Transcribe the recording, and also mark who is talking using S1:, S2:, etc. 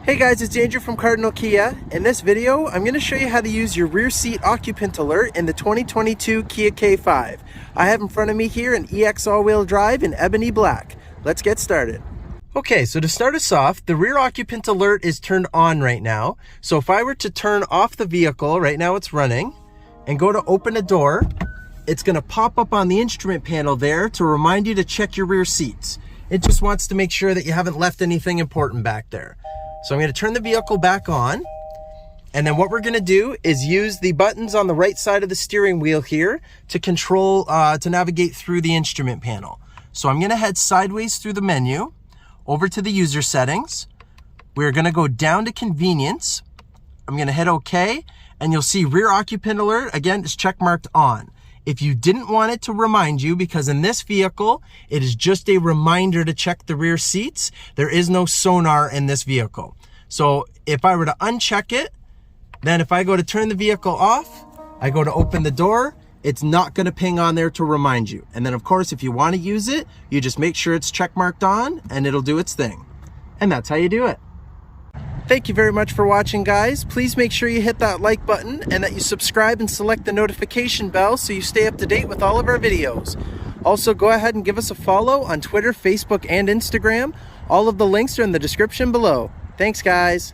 S1: Hey guys, it's Andrew from Cardinal Kia. In this video, I'm going to show you how to use your rear seat occupant alert in the 2022 Kia K5. I have in front of me here an EX all-wheel drive in ebony black. Let's get started. Okay, so to start us off, the rear occupant alert is turned on right now. So if I were to turn off the vehicle, right now it's running, and go to open a door, it's going to pop up on the instrument panel there to remind you to check your rear seats. It just wants to make sure that you haven't left anything important back there. So I'm going to turn the vehicle back on, and then what we're going to do is use the buttons on the right side of the steering wheel here to control, to navigate through the instrument panel. So I'm going to head sideways through the menu, over to the user settings. We're going to go down to convenience. I'm going to hit OK, and you'll see rear occupant alert, again, is check marked on. If you didn't want it to remind you, because in this vehicle, it is just a reminder to check the rear seats. There is no sonar in this vehicle. So if I were to uncheck it, then if I go to turn the vehicle off, I go to open the door, it's not going to ping on there to remind you. And then of course, if you want to use it, you just make sure it's check marked on and it'll do its thing. And that's how you do it. Thank you very much for watching, guys. Please make sure you hit that like button and that you subscribe and select the notification bell so you stay up to date with all of our videos. Also, go ahead and give us a follow on Twitter, Facebook, and Instagram. All of the links are in the description below. Thanks, guys.